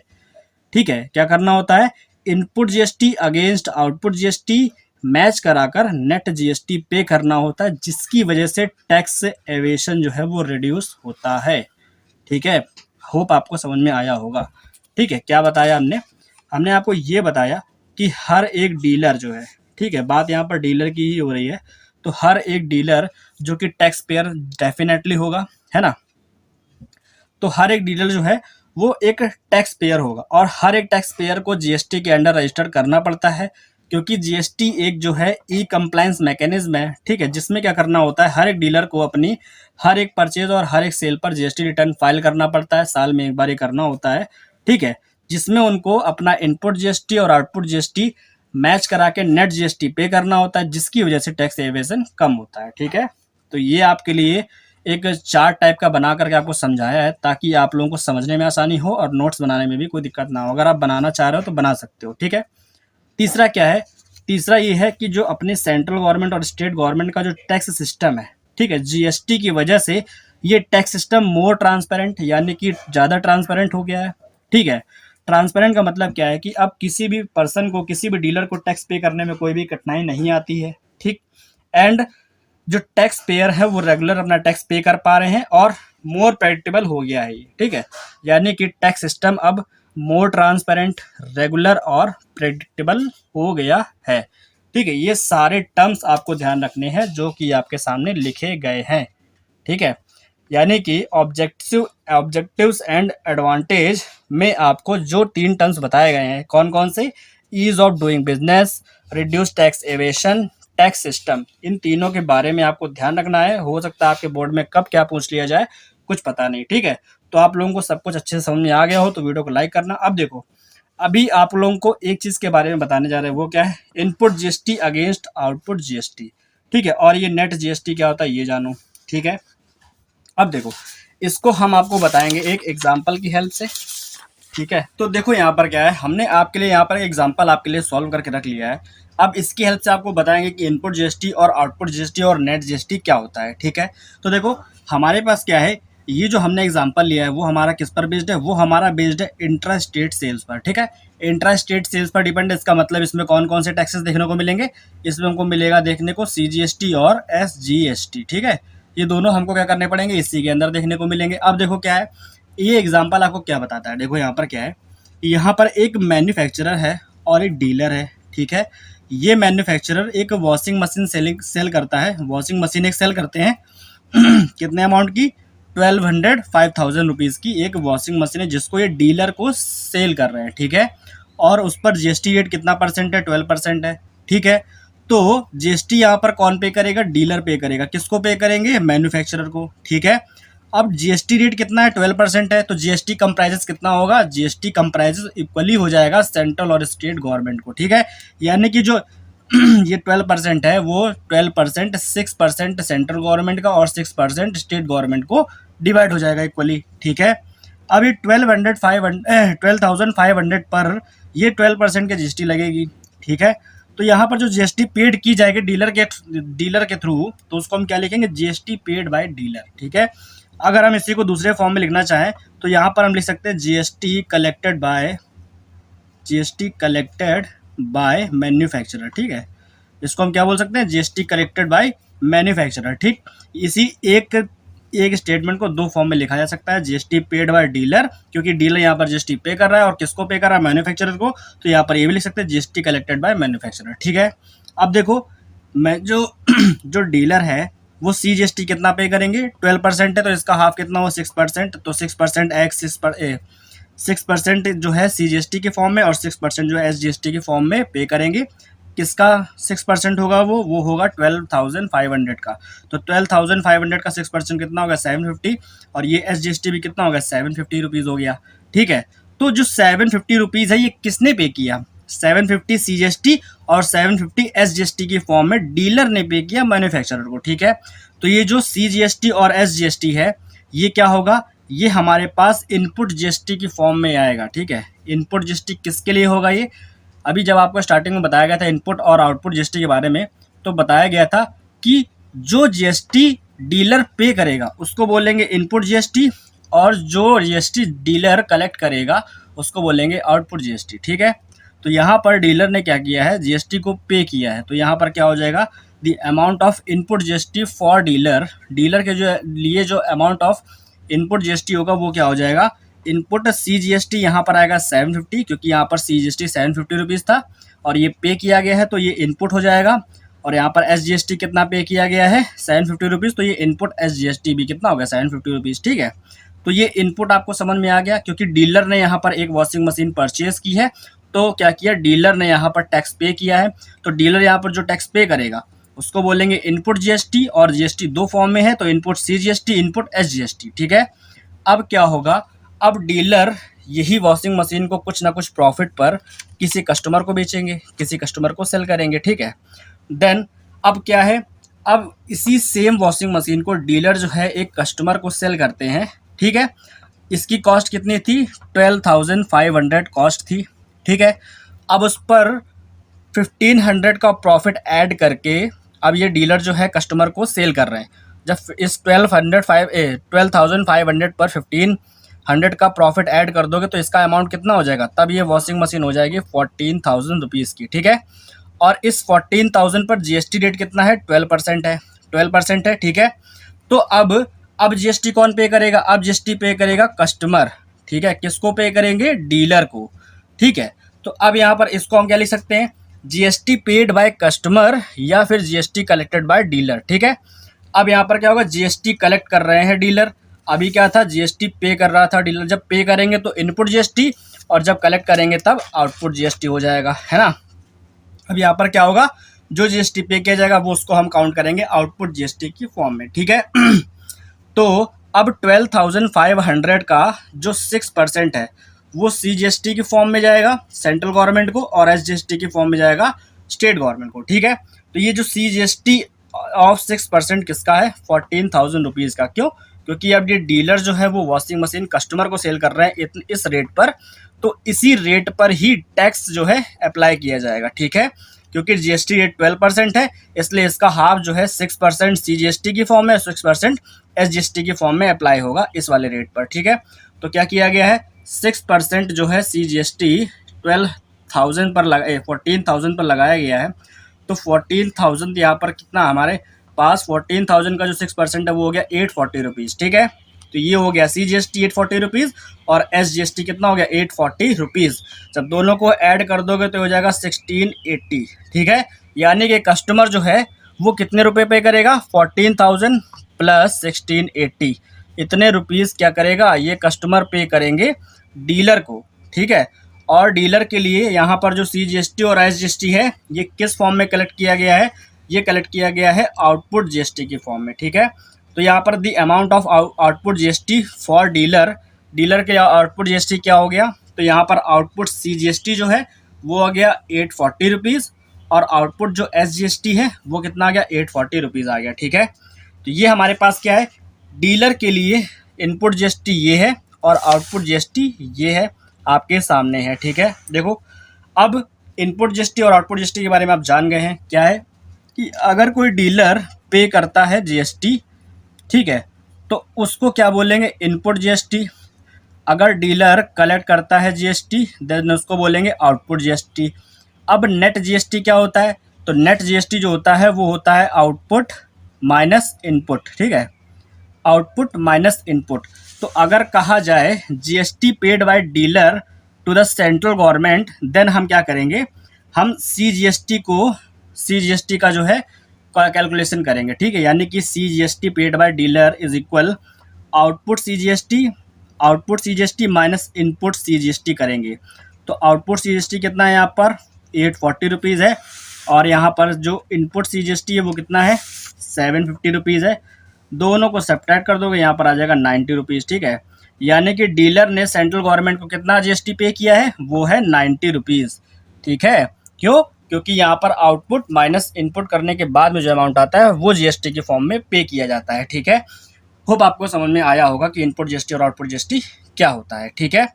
ठीक है। क्या करना होता है, input GST against output GST match कराकर नेट जीएसटी पे करना होता है, जिसकी वजह से टैक्स एवेशन जो है वो रिड्यूस होता है, ठीक है। होप आपको समझ में आया होगा, ठीक है। क्या बताया हमने, हमने आपको ये बताया कि हर एक डीलर जो है, ठीक है, बात यहाँ पर डीलर की ही हो रही है, तो हर एक डीलर जो कि टैक्स पेयर डेफिनेटली होगा, है ना। तो हर एक डीलर जो है वो एक टैक्स पेयर होगा और हर एक टैक्स पेयर को जीएसटी के अंडर रजिस्टर करना पड़ता है, क्योंकि जीएसटी एक जो है ई कंप्लायंस मैकेनिज्म है, ठीक है, जिसमें क्या करना होता है, हर एक डीलर को अपनी हर एक परचेज और हर एक सेल पर जीएसटी रिटर्न फाइल करना पड़ता है, साल में एक बार ये करना होता है, ठीक है, जिसमें उनको अपना इनपुट जीएसटी और आउटपुट जीएसटी मैच करा के नेट जीएसटी पे करना होता है, जिसकी वजह से टैक्स एवेजन कम होता है, ठीक है। तो ये आपके लिए एक चार्ट टाइप का बना करके आपको समझाया है, ताकि आप लोगों को समझने में आसानी हो और नोट्स बनाने में भी कोई दिक्कत ना हो। अगर आप बनाना चाह रहे हो तो बना सकते हो, ठीक है। तीसरा क्या है, तीसरा ये है कि जो अपने सेंट्रल गवर्नमेंट और स्टेट गवर्नमेंट का जो टैक्स सिस्टम है, ठीक है, जीएसटी की वजह से ये टैक्स सिस्टम मोर ट्रांसपेरेंट, यानी कि ज़्यादा ट्रांसपेरेंट हो गया है, ठीक है। ट्रांसपेरेंट का मतलब क्या है कि अब किसी भी पर्सन को, किसी भी डीलर को टैक्स पे करने में कोई भी कठिनाई नहीं आती है, ठीक। एंड जो टैक्स पेयर है वो रेगुलर अपना टैक्स पे कर पा रहे हैं और मोर प्रेडिक्टेबल हो गया है ये, ठीक है। यानी कि टैक्स सिस्टम अब मोर ट्रांसपेरेंट, रेगुलर और प्रेडिक्टेबल हो गया है, ठीक है। ये सारे टर्म्स आपको ध्यान रखने हैं जो कि आपके सामने लिखे गए हैं, ठीक है। यानी कि ऑब्जेक्टिव्स एंड एडवांटेज में आपको जो 3 टर्म्स बताए गए हैं, कौन कौन से, ease of doing business, reduce tax evasion, tax system, इन तीनों के बारे में आपको ध्यान रखना है। हो सकता है आपके बोर्ड में कब क्या पूछ लिया जाए, कुछ पता नहीं, ठीक है। तो आप लोगों को सब कुछ अच्छे से समझ में आ गया हो तो वीडियो को लाइक करना। अब देखो, अभी आप लोगों को एक चीज़ के बारे में बताने जा रहे हैं, वो क्या है, input GST against output GST, ठीक है। और ये नेट जीएसटी क्या होता है ये जानो, ठीक है। अब देखो, इसको हम आपको बताएंगे एक एग्जाम्पल की हेल्प से, ठीक है। तो देखो यहाँ पर क्या है, हमने आपके लिए यहाँ पर एग्जाम्पल आपके लिए सॉल्व करके रख लिया है। अब इसकी हेल्प से आपको बताएंगे कि इनपुट जीएसटी और आउटपुट जीएसटी और नेट जीएसटी क्या होता है, ठीक है। तो देखो हमारे पास क्या है, ये जो हमने एग्जाम्पल लिया है वो हमारा किस पर बेस्ड है, वो हमारा बेस्ड है इंट्रा स्टेट सेल्स पर, ठीक है। इंट्रा स्टेट सेल्स पर डिपेंड है, इसका मतलब इसमें कौन कौन से टैक्सेस देखने को मिलेंगे, इसमें हमको मिलेगा देखने को सीजीएसटी और एसजीएसटी, ठीक है। ये दोनों हमको क्या करने पड़ेंगे, इसी के अंदर देखने को मिलेंगे। अब देखो क्या है, ये एग्जाम्पल आपको क्या बताता है, देखो यहाँ पर क्या है, यहाँ पर एक मैन्युफैक्चरर है और एक डीलर है, ठीक है। ये मैन्युफैक्चरर एक वॉशिंग मशीन सेल करता है, वॉशिंग मशीन एक सेल करते हैं कितने अमाउंट की, 1200 5000 रुपीज़ की एक वॉशिंग मशीन है जिसको ये डीलर को सेल कर रहे हैं, ठीक है। और उस पर जीएसटी रेट कितना परसेंट है? 12% है, ठीक है। तो जीएसटी यहाँ पर कौन पे करेगा? डीलर पे करेगा। किसको पे करेंगे? मैन्युफैक्चरर को, ठीक है। अब जीएसटी रेट कितना है? 12% है, तो जीएसटी कंप्राइजेस कितना होगा? जीएसटी कंप्राइजेस इक्वली हो जाएगा सेंट्रल और स्टेट गवर्नमेंट को, ठीक है। यानी कि जो ये 12% है वो 12% 6% सेंट्रल गवर्नमेंट का और 6% स्टेट गवर्नमेंट को डिवाइड हो जाएगा इक्वली, ठीक है। अब ये 12,500 पर ये 12% की जीएसटी लगेगी, ठीक है। तो यहाँ पर जो जीएसटी पेड की जाएगी डीलर के थ्रू, तो उसको हम क्या लिखेंगे? जीएसटी पेड बाय डीलर, ठीक है। अगर हम इसी को दूसरे फॉर्म में लिखना चाहें तो यहाँ पर हम लिख सकते हैं जीएसटी कलेक्टेड बाय मैन्युफैक्चरर, ठीक है। इसको हम क्या बोल सकते हैं? जीएसटी कलेक्टेड बाय मैन्युफैक्चरर, ठीक। इसी एक स्टेटमेंट को दो फॉर्म में लिखा जा सकता है, जीएसटी पेड बाय डीलर, क्योंकि डीलर यहाँ पर जीएसटी पे कर रहा है और किसको पे कर रहा है? मैन्युफैक्चरर को। तो यहाँ पर ये भी लिख सकते हैं जीएसटी कलेक्टेड बाय मैन्युफैक्चरर, ठीक है। अब देखो, मैं जो डीलर है वो सीजीएसटी कितना पे करेंगे? 12% है, तो इसका हाफ कितना हो? 6%। तो 6% एक्स 6% जो है सीजीएसटी के फॉर्म में और 6% जो है एसजीएसटी के फॉर्म में पे करेंगे। किसका 6% होगा? वो होगा 12,500 का। तो 12,500 का 6% कितना होगा? 750। और ये एसजीएसटी भी कितना होगा? 750 रुपीज़ हो गया, ठीक है। तो जो 750 रुपीज़ है ये किसने पे किया? 750 सीजीएसटी और 750 एसजीएसटी की फॉर्म में डीलर ने पे किया मैन्युफैक्चरर को, ठीक है। तो ये जो सीजीएसटी और एसजीएसटी है ये क्या होगा? ये हमारे पास इनपुट जीएसटी की फॉर्म में आएगा, ठीक है। इनपुट जीएसटी किसके लिए होगा? ये अभी जब आपको स्टार्टिंग में बताया गया था इनपुट और आउटपुट जीएसटी के बारे में, तो बताया गया था कि जो जीएसटी डीलर पे करेगा उसको बोलेंगे इनपुट जीएसटी, और जो जीएसटी डीलर कलेक्ट करेगा उसको बोलेंगे आउटपुट जीएसटी, ठीक है। तो यहाँ पर डीलर ने क्या किया है? जीएसटी को पे किया है, तो यहाँ पर क्या हो जाएगा? The amount of input GST for dealer के जो लिए जो अमाउंट ऑफ इनपुट जीएसटी होगा वो क्या हो जाएगा? इनपुट सीजीएसटी यहाँ पर आएगा 750, क्योंकि यहाँ पर सीजीएसटी 750 रुपीज़ था और ये पे किया गया है तो ये इनपुट हो जाएगा। और यहाँ पर एसजीएसटी कितना पे किया गया है? 750 रुपीज़, तो ये इनपुट एसजीएसटी भी कितना होगा? 750 रुपीज़, ठीक है। तो ये इनपुट आपको समझ में आ गया, क्योंकि डीलर ने यहाँ पर एक वॉशिंग मशीन परचेज की है, तो क्या किया? डीलर ने यहाँ पर टैक्स पे किया है, तो डीलर यहाँ पर जो टैक्स पे करेगा उसको बोलेंगे इनपुट जीएसटी, और जीएसटी दो फॉर्म में है, तो इनपुट सीजीएसटी, इनपुट एसजीएसटी, ठीक है। अब क्या होगा? अब डीलर यही वॉशिंग मशीन को कुछ ना कुछ प्रॉफिट पर किसी कस्टमर को बेचेंगे, किसी कस्टमर को सेल करेंगे, ठीक है। देन अब क्या है? अब इसी सेम वॉशिंग मशीन को डीलर जो है एक कस्टमर को सेल करते हैं, ठीक है। इसकी कॉस्ट कितनी थी? 12,500 कॉस्ट थी, ठीक है। अब उस पर 1500 का प्रॉफिट ऐड करके अब ये डीलर जो है कस्टमर को सेल कर रहे हैं। जब इस 12,500 पर 1500 का प्रॉफिट ऐड कर दोगे तो इसका अमाउंट कितना हो जाएगा? तब ये वॉशिंग मशीन हो जाएगी 14,000 रुपीज़ की, ठीक है। और इस 14,000 पर जीएसटी रेट कितना है? 12% है, 12% है, ठीक है। तो अब जीएसटी कौन पे करेगा? अब जीएसटी पे करेगा कस्टमर, ठीक है। किसको पे करेंगे? डीलर को, ठीक है। तो अब यहाँ पर इसको हम क्या लिख सकते हैं? जीएसटी पेड बाय कस्टमर या फिर जीएसटी कलेक्टेड बाय डीलर, ठीक है। अब यहाँ पर क्या होगा? जीएसटी कलेक्ट कर रहे हैं डीलर, अभी क्या था? जीएसटी पे कर रहा था डीलर। जब पे करेंगे तो इनपुट जीएसटी, और जब कलेक्ट करेंगे तब आउटपुट जीएसटी हो जाएगा, है ना। अब यहाँ पर क्या होगा? जो जीएसटी पे किया जाएगा वो उसको हम काउंट करेंगे आउटपुट जीएसटी की फॉर्म में, ठीक है। तो अब 12,500 का जो 6% है वो सीजीएसटी की फॉर्म में जाएगा सेंट्रल गवर्नमेंट को, और एसजीएसटी की फॉर्म में जाएगा स्टेट गवर्नमेंट को, ठीक है। तो ये जो सीजीएसटी ऑफ 6% किसका है? 14,000 रुपीज़ का। क्यों? क्योंकि अब ये डीलर जो है वो वॉशिंग मशीन कस्टमर को सेल कर रहे हैं इस रेट पर, तो इसी रेट पर ही टैक्स जो है अप्लाई किया जाएगा, ठीक है। क्योंकि जीएसटी रेट 12% है, इसलिए इसका हाफ जो है 6% सीजीएसटी की फॉर्म में, 6% एसजीएसटी की फॉर्म में अप्लाई होगा इस वाले रेट पर, ठीक है। तो क्या किया गया है? 6% जो है सीजीएसटी 14,000 पर लगाया गया है। तो 14,000 यहाँ पर कितना हमारे पास? 14,000 का जो 6% है वो हो गया 840 रुपीज़, ठीक है। तो ये हो गया सीजीएसटी 840 रुपीज़ और एसजीएसटी कितना हो गया? 840 रुपीज़। जब दोनों को ऐड कर दोगे तो हो जाएगा 1680, ठीक है। यानी कि कस्टमर जो है वो कितने रुपए पे करेगा? 14,000 प्लस 1680, इतने रुपीज़ क्या करेगा, ये कस्टमर पे करेंगे डीलर को, ठीक है। और डीलर के लिए यहाँ पर जो CGST और SGST है ये किस फॉर्म में कलेक्ट किया गया है, ये कलेक्ट किया गया है आउटपुट GST की फॉर्म में, ठीक है। तो यहाँ पर the amount of output GST for dealer, dealer के आउटपुट GST क्या हो गया, तो यहाँ पर आउटपुट CGST जो है वो आ गया 840 रुपीज़, और आउटपुट जो SGST है वो कितना आ गया, 840 रुपीज़ आ गया, ठीक है। तो ये हमारे पास क्या है, डीलर के लिए इनपुट GST ये है और आउटपुट GST ये है, आपके सामने है, ठीक है। देखो अब इनपुट GST और आउटपुट GST के बारे में आप जान गए हैं, क्या है कि अगर कोई डीलर पे करता है GST, ठीक है, तो उसको क्या बोलेंगे, इनपुट GST। अगर डीलर कलेक्ट करता है GST देन उसको बोलेंगे आउटपुट GST। अब नेट GST क्या होता है, तो नेट GST जो होता है वो होता है आउटपुट माइनस इनपुट, ठीक है, आउटपुट माइनस इनपुट। तो अगर कहा जाए GST paid by dealer to the central government, then हम क्या करेंगे, हम CGST का जो है कैलकुलेशन करेंगे, ठीक है। यानी कि CGST paid by dealer is equal output CGST minus input CGST करेंगे। तो आउटपुट CGST कितना है, यहाँ पर 840 रुपीज़ है, और यहाँ पर जो इनपुट CGST है वो कितना है, 750 रुपीज़ है। दोनों को सब्ट्रैक्ट कर दोगे, यहाँ पर आ जाएगा 90 रुपीज़, ठीक है। यानी कि डीलर ने सेंट्रल गवर्नमेंट को कितना GST पे किया है, वो है 90 रुपीज़, ठीक है। क्यों, क्योंकि यहाँ पर आउटपुट माइनस इनपुट करने के बाद में जो अमाउंट आता है वो GST के फॉर्म में पे किया जाता है, ठीक है। होप आपको समझ में आया होगा कि इनपुट GST और आउटपुट GST क्या होता है, ठीक है।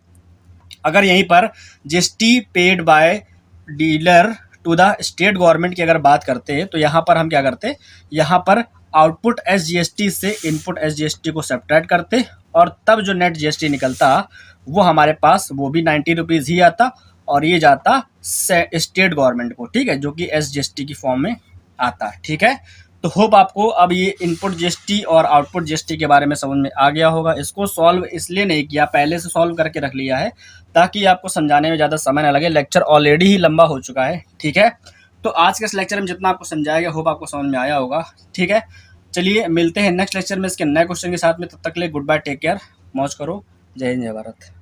अगर यहीं पर GST paid by dealer to the state government की अगर बात करते हैं, तो यहाँ पर हम क्या करते, यहाँ पर आउटपुट SGST से इनपुट SGST को सब्ट्रैक्ट करते, और तब जो नेट GST निकलता वो हमारे पास वो भी 90 रुपीज़ ही आता, और ये जाता स्टेट गवर्नमेंट को, ठीक है, जो कि SGST की फॉर्म में आता है, ठीक है। तो होप आपको अब ये इनपुट GST और आउटपुट GST के बारे में समझ में आ गया होगा। इसको सॉल्व इसलिए नहीं किया, पहले से सॉल्व करके रख लिया है ताकि आपको समझाने में ज़्यादा समय ना लगे, लेक्चर ऑलरेडी ही लंबा हो चुका है, ठीक है। तो आज के इस लेक्चर में जितना आपको समझाया गया होप आपको समझ में आया होगा, ठीक है। चलिए मिलते हैं नेक्स्ट लेक्चर में इसके नए क्वेश्चन के साथ में, तब तक के लिए गुड बाय, टेक केयर, मौज करो, जय हिंद जय भारत।